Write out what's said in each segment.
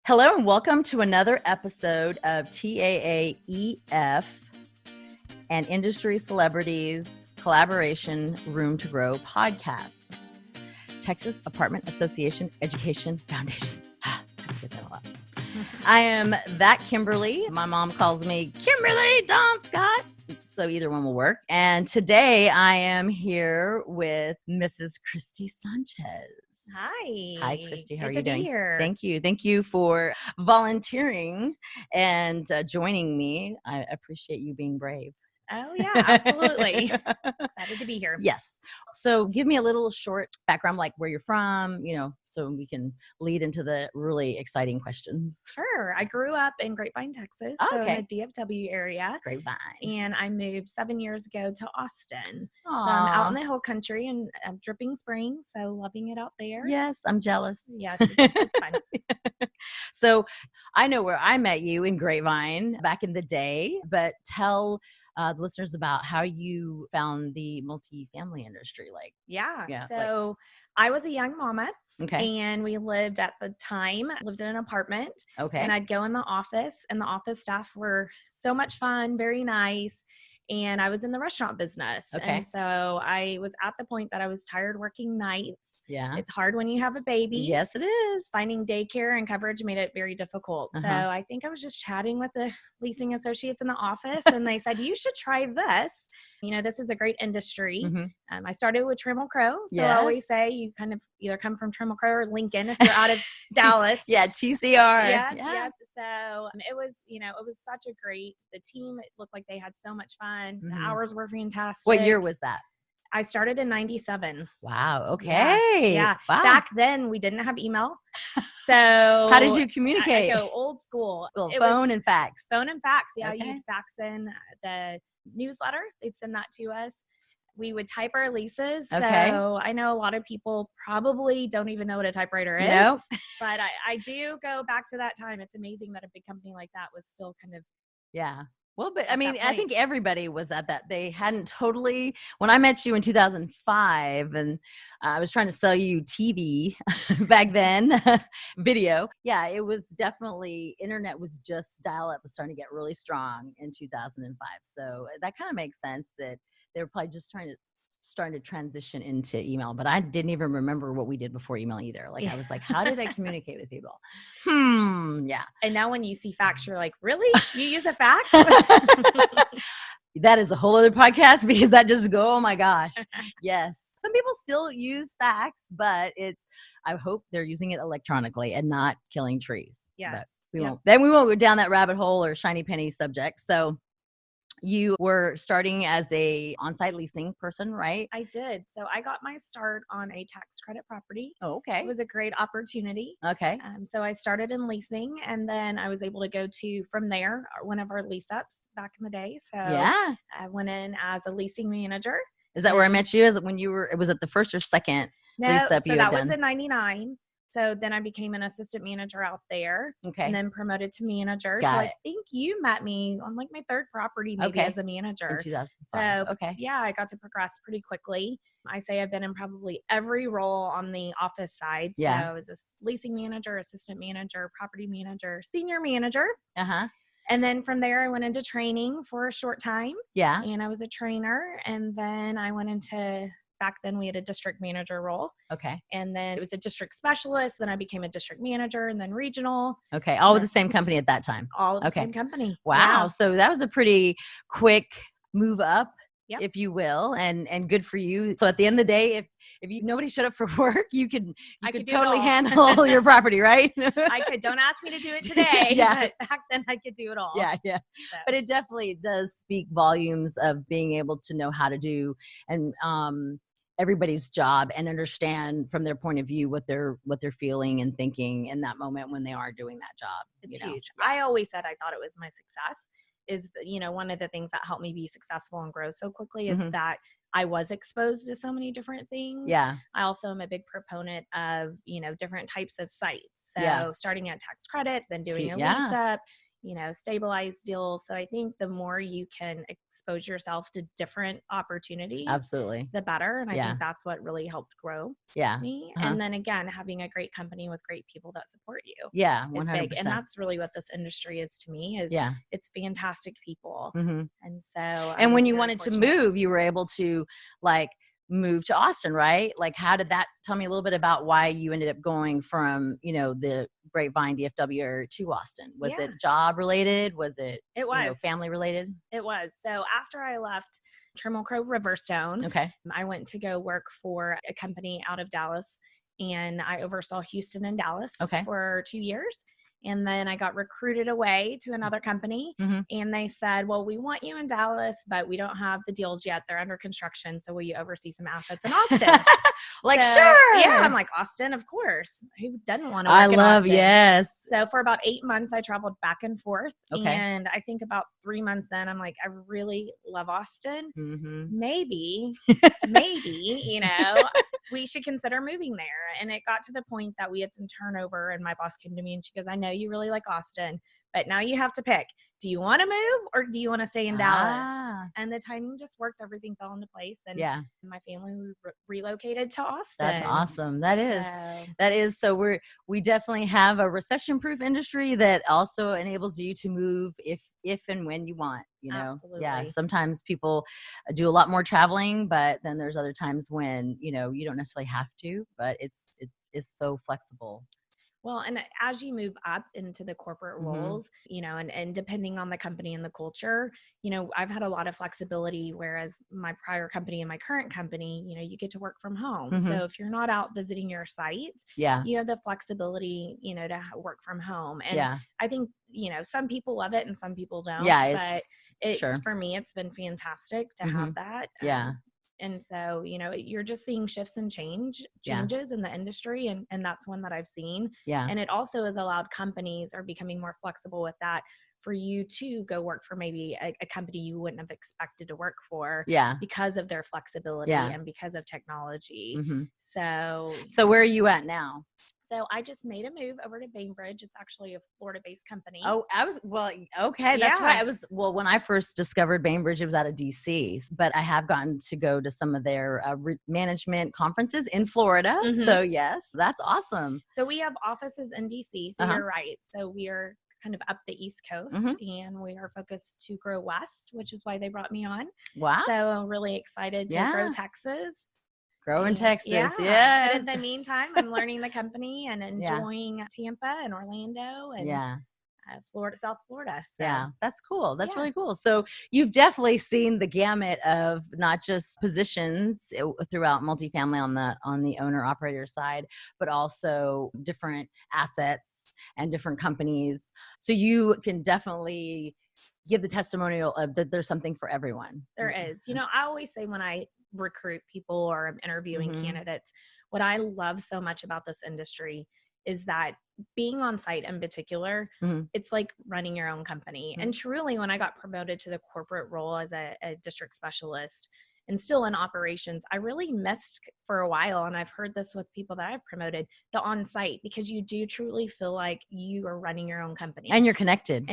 Hello and welcome to another episode of TAAEF and Industry Celebrities Collaboration Room to Grow podcast. Texas Apartment Association Education Foundation. I get that a lot. I am ThatKimberly. My mom calls me Kimberly Dawn Scott. So either one will work. And today I am here with Mrs. Christy Sanchez. Hi. Hi, Christy. How Good are you to be doing? here. Thank you. Thank you for volunteering and joining me. I appreciate you being brave. Oh, yeah, absolutely. Excited to be here. Yes. So give me a little short background, like where you're from, so we can lead into the really exciting questions. Sure. I grew up in Grapevine, Texas, so in the DFW area. Grapevine. And I moved 7 years ago to Austin. Aww. So I'm out in the hill country and Dripping Springs, so loving it out there. Yes, I'm jealous. Yes, it's fun. So I know where I met you in Grapevine back in the day, but tell the listeners about how you found the multifamily industry. So I was a young mama. Okay. And we lived in an apartment. Okay. And I'd go in the office, and the office staff were so much fun, very nice. And I was in the restaurant business. Okay. And so I was at the point that I was tired working nights. Yeah. It's hard when you have a baby. Yes, it is. Finding daycare and coverage made it very difficult. So I think I was just chatting with the leasing associates in the office, and they said, you should try this. This is a great industry. Mm-hmm. I started with Trammell Crow. So yes. I always say you kind of either come from Trammell Crow or Lincoln if you're out of Dallas. Yeah, TCR. Yeah. So it was such the team, it looked like they had so much fun. The hours were fantastic. What year was that? I started in 97. Wow. Okay. Yeah. Wow. Back then we didn't have email. So how did you communicate? I go old school. Phone and fax. Phone and fax. Yeah. Okay. You'd fax in the newsletter. They'd send that to us. We would type our leases. Okay. So I know a lot of people probably don't even know what a typewriter is. Nope. But I do go back to that time. It's amazing that a big company like that was still kind of. Yeah. Well, but I mean, I think everybody was at that. They hadn't totally, when I met you in 2005 and I was trying to sell you TV back then, video. Yeah, it was definitely, internet was just dial-up was starting to get really strong in 2005. So that kind of makes sense that they were probably just starting to transition into email, but I didn't even remember what we did before email either. I was like, how did I communicate with people? Yeah. And now when you see fax, you're like, really? You use a fax? That is a whole other podcast because oh my gosh. Yes. Some people still use fax, but I hope they're using it electronically and not killing trees. Yes. But we won't go down that rabbit hole or shiny penny subject. So you were starting as a on-site leasing person, right? I did. So I got my start on a tax credit property. Oh, okay. It was a great opportunity. Okay. So I started in leasing, and then I was able to go to, from there, one of our lease ups back in the day. So yeah, I went in as a leasing manager. Is that where I met you? Is it when it was at the first or second lease up so that was in 99. So then I became an assistant manager out there. Okay. And then promoted to manager. I think you met me on my third property, maybe as a manager. In 2005. So I got to progress pretty quickly. I say I've been in probably every role on the office side. Yeah. So I was a leasing manager, assistant manager, property manager, senior manager. And then from there, I went into training for a short time. Yeah. And I was a trainer. And then I went into, back then we had a district manager role. Okay. And then it was a district specialist. Then I became a district manager and then regional. Okay. All with the same company at that time. All of the same company. Wow. Yeah. So that was a pretty quick move up, yep. if you will, and good for you. So at the end of the day, if nobody showed up for work, you could totally handle your property, right? I could. Don't ask me to do it today. Yeah. But back then I could do it all. Yeah. Yeah. So. But it definitely does speak volumes of being able to know how to do and everybody's job and understand from their point of view what they're feeling and thinking in that moment when they are doing that job. It's huge. I always said I thought it was my success. Is one of the things that helped me be successful and grow so quickly is that I was exposed to so many different things. Yeah. I also am a big proponent of, different types of sites. So starting at tax credit, then doing a lease up, stabilized deals. So I think the more you can expose yourself to different opportunities, absolutely, the better. And I think that's what really helped grow me. And then again, having a great company with great people that support you, 100%. is big. And that's really what this industry is to me. Is it's fantastic people. And so, and when you wanted to move, you were able to like move to Austin, right? Like, how did that, tell me a little bit about why you ended up going from, the Grapevine DFW to Austin? Was it job related? Was it, family related? It was. So after I left Trammell Crow Riverstone, I went to go work for a company out of Dallas, and I oversaw Houston and Dallas for 2 years. And then I got recruited away to another company, and they said, well, we want you in Dallas, but we don't have the deals yet. They're under construction. So will you oversee some assets in Austin? Sure. Yeah. I'm like, Austin, of course. Who doesn't want to work in Austin? Yes. So for about 8 months, I traveled back and forth. And I think about 3 months in, I'm like, I really love Austin. Maybe, we should consider moving there. And it got to the point that we had some turnover, and my boss came to me and she goes, I know you really like Austin, but now you have to pick. Do you want to move or do you want to stay in Dallas? And the timing just worked. Everything fell into place. And my family relocated to Austin. That's awesome. That is. So we definitely have a recession-proof industry that also enables you to move if and when you want, Absolutely. Yeah. Sometimes people do a lot more traveling, but then there's other times when, you don't necessarily have to, but it is so flexible. Well, and as you move up into the corporate roles, and depending on the company and the culture, I've had a lot of flexibility, whereas my prior company and my current company, you get to work from home. So if you're not out visiting your sites, you have the flexibility, to work from home. And I think, some people love it and some people don't. But for me, it's been fantastic to have that. And so, you're just seeing shifts and changes in the industry. And that's one that I've seen. And it also has allowed companies are becoming more flexible with that, for you to go work for maybe a company you wouldn't have expected to work for because of their flexibility and because of technology. So where are you at now? So I just made a move over to Bainbridge. It's actually a Florida-based company. Oh, okay. That's right. When I first discovered Bainbridge, it was out of DC, but I have gotten to go to some of their management conferences in Florida. So yes, that's awesome. So we have offices in DC. So you're right. So we are kind of up the East Coast, and we are focused to grow West, which is why they brought me on. Wow. So I'm really excited to grow Texas. In Texas, But in the meantime, I'm learning the company and enjoying Tampa and Orlando and Florida, South Florida. So. Yeah, that's cool. That's really cool. So you've definitely seen the gamut of not just positions throughout multifamily on the owner operator side, but also different assets and different companies. So you can definitely give the testimonial of that there's something for everyone. There is. I always say when I recruit people or I'm interviewing candidates, what I love so much about this industry is that being on site in particular, it's like running your own company. And truly, when I got promoted to the corporate role as a district specialist and still in operations, I really missed for a while. And I've heard this with people that I've promoted, the on-site, because you do truly feel like you are running your own company. And you're connected.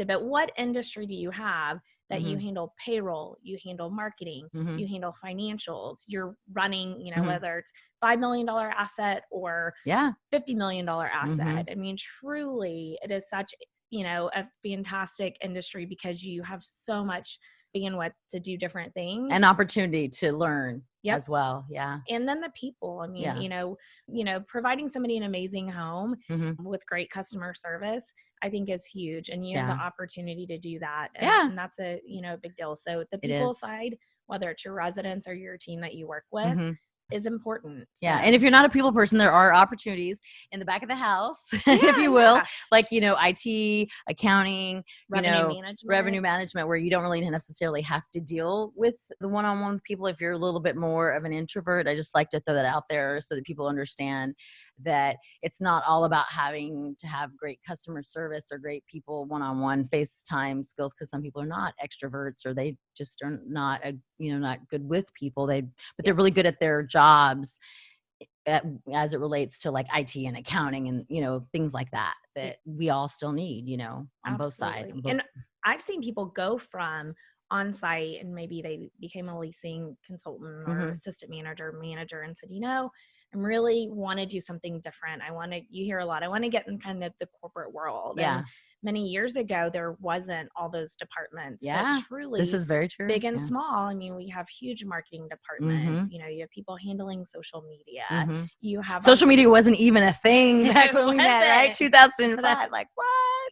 But what industry do you have that you handle payroll, you handle marketing, you handle financials, you're running, whether it's $5 million asset or $50 million asset. I mean, truly, it is such, a fantastic industry because you have so much bandwidth to do different things. An opportunity to learn as well. Yeah. And then the people, I mean, providing somebody an amazing home with great customer service, I think is huge. And you have the opportunity to do that. And that's a big deal. So the people side, whether it's your residents or your team that you work with, is important. So. Yeah. And if you're not a people person, there are opportunities in the back of the house, if you will, like, IT, accounting, revenue management, where you don't really necessarily have to deal with the one-on-one people. If you're a little bit more of an introvert, I just like to throw that out there so that people understand that it's not all about having to have great customer service or great people one-on-one FaceTime skills, because some people are not extroverts or they just are not not good with people. But they're really good at their jobs as it relates to like IT and accounting and, things like that we all still need, on both sides. And I've seen people go from on-site and maybe they became a leasing consultant or assistant manager and said, I really want to do something different. You hear a lot, I want to get in kind of the corporate world. Yeah. And many years ago, there wasn't all those departments. Yeah. But truly, this is very true. Big and small. I mean, we have huge marketing departments. You have people handling social media. You have social media wasn't even a thing back when we met, right? 2005. Like, what?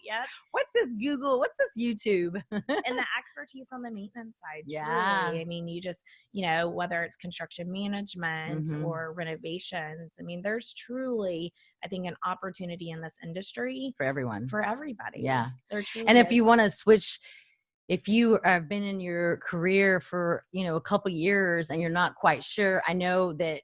Yep. What's this Google? What's this YouTube? And the expertise on the maintenance side. Yeah. Truly. I mean, you just, whether it's construction management or renovations, I mean, there's truly, I think, an opportunity in this industry for everyone, for everybody. Yeah. There truly and if is. you want to switch, if you have been in your career for, a couple years and you're not quite sure, I know that,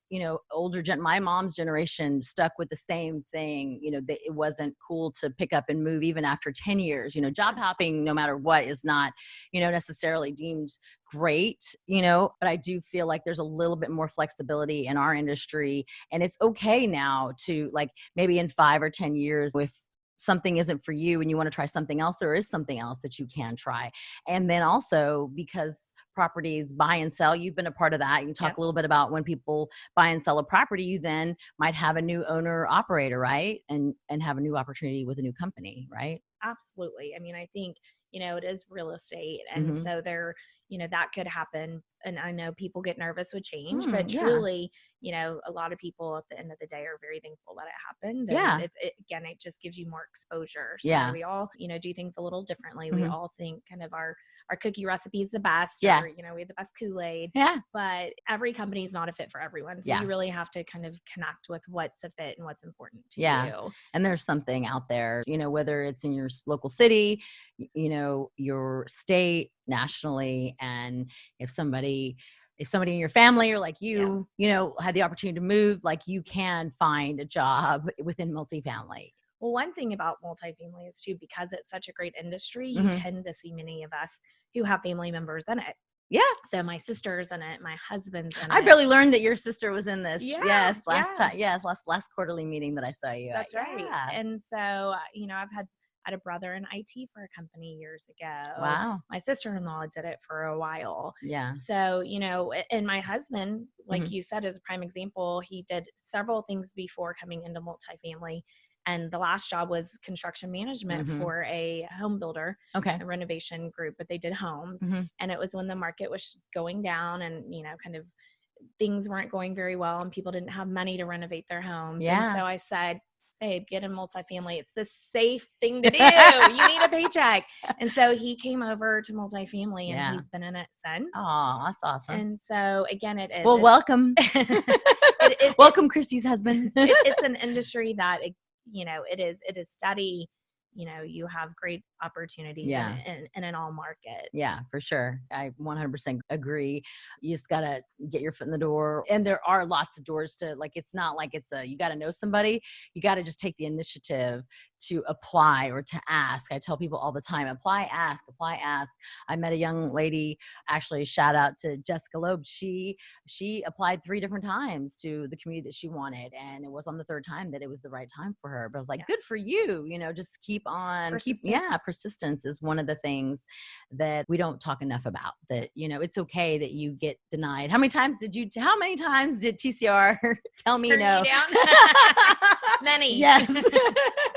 my mom's generation stuck with the same thing, that it wasn't cool to pick up and move even after 10 years, job hopping, no matter what, is not, necessarily deemed great, but I do feel like there's a little bit more flexibility in our industry, and it's okay now to, like, maybe in 5 or 10 years, if something isn't for you and you want to try something else, there is something else that you can try. And then also, because properties buy and sell, you've been a part of that. You can talk a little bit about when people buy and sell a property, you then might have a new owner operator, right? And have a new opportunity with a new company, right? Absolutely. I mean, I think, it is real estate. And so there, that could happen. And I know people get nervous with change, but truly, a lot of people at the end of the day are very thankful that it happened. And it just gives you more exposure. So we all, do things a little differently. We all think kind of our cookie recipe is the best, or, we have the best Kool-Aid, but every company is not a fit for everyone. So you really have to kind of connect with what's a fit and what's important to you. And there's something out there, whether it's in your local city, your state, nationally. And if somebody in your family or like you, had the opportunity to move, like, you can find a job within multifamily. Well, one thing about multifamily is too, because it's such a great industry, you tend to see many of us who have family members in it. Yeah. So my sister's in it, my husband's in it. I barely learned that your sister was in this. Yeah. Last quarterly meeting that I saw you That's at. right. Yeah. And so, I've had a brother in IT for a company years ago. Wow. My sister-in-law did it for a while. Yeah. So, and my husband, like you said, is a prime example. He did several things before coming into multifamily. And the last job was construction management for a home builder, a renovation group, but they did homes. And it was when the market was going down and, kind of things weren't going very well and people didn't have money to renovate their homes. Yeah. And so I said, babe, get in multifamily. It's the safe thing to do. You need a paycheck. And so he came over to multifamily and he's been in it since. Oh, that's awesome. And so again, it is. Well, welcome. Welcome, Christy's husband. It's an industry that, it is steady. You have great opportunities in all markets. Yeah, for sure. I 100% agree. You just got to get your foot in the door. And there are lots of doors to, like, it's not like you got to know somebody. You got to just take the initiative to apply or to ask. I tell people all the time, apply, ask. I met a young lady, actually, shout out to Jessica Loeb. She applied 3 different times to the community that she wanted. And it was on the 3rd time that it was the right time for her. But I was like, good for you. Just keep on. Persistence is one of the things that we don't talk enough about, that, it's okay that you get denied. How many times did TCR tell me no? Many. Yes.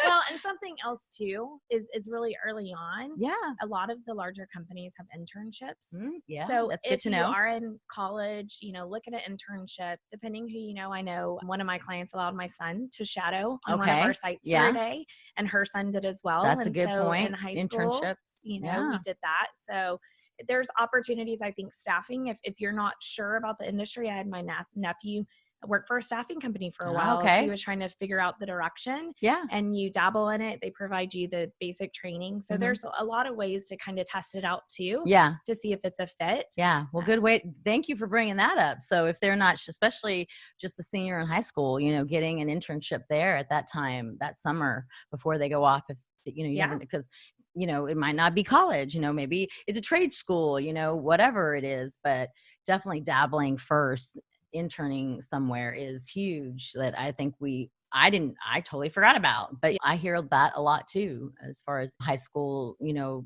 Well, and something else too is really early on. Yeah. A lot of the larger companies have internships. Yeah. So that's good to know. If you are in college, look at an internship, depending who you know. I know one of my clients allowed my son to shadow on one of our sites for a day, and her son did as well. That's a good point. In high school, internships. we did that. So there's opportunities, I think, staffing. If you're not sure about the industry, I had my nephew work for a staffing company for a while. He was trying to figure out the direction. Yeah. And you dabble in it. They provide you the basic training. So there's a lot of ways to kind of test it out too. Yeah. To see if it's a fit. Yeah. Well, good way. Thank you for bringing that up. So if they're not, especially just a senior in high school, getting an internship there at that time, that summer before they go off, if you never, because it might not be college, maybe it's a trade school, whatever it is, but definitely dabbling first interning somewhere is huge that I think I totally forgot about, but I hear that a lot too, as far as high school,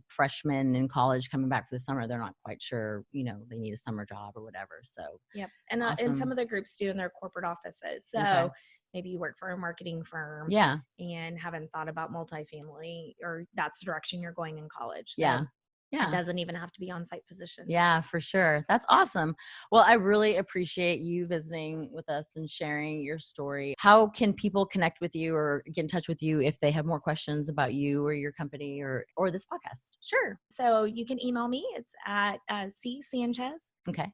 freshmen in college coming back for the summer, they're not quite sure, they need a summer job or whatever. So, yep. And awesome. some of the groups do in their corporate offices. So maybe you work for a marketing firm and haven't thought about multifamily, or that's the direction you're going in college. So it doesn't even have to be on-site positions. Yeah, for sure. That's awesome. Well, I really appreciate you visiting with us and sharing your story. How can people connect with you or get in touch with you if they have more questions about you or your company or this podcast? Sure. So you can email me. It's at csanchez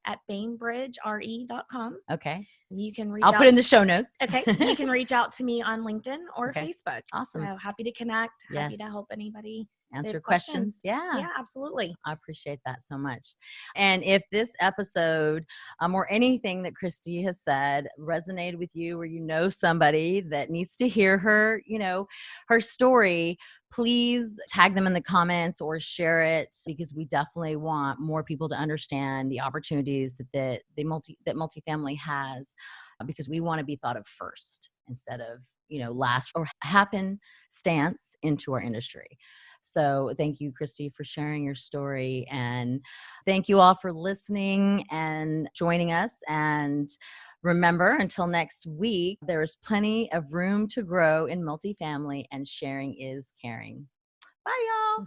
at bainbridgere.com. Okay. You can reach I'll out. put in the show notes. Okay. You can reach out to me on LinkedIn or Facebook. Awesome. So happy to connect. Happy to help anybody. Answer questions. Yeah, absolutely. I appreciate that so much. And if this episode or anything that Christy has said resonated with you, or somebody that needs to hear her, her story, please tag them in the comments or share it, because we definitely want more people to understand the opportunities that multifamily has, because we want to be thought of first instead of, last or happenstance into our industry. So thank you, Christy, for sharing your story. And thank you all for listening and joining us. And remember, until next week, there's plenty of room to grow in multifamily, and sharing is caring. Bye, y'all.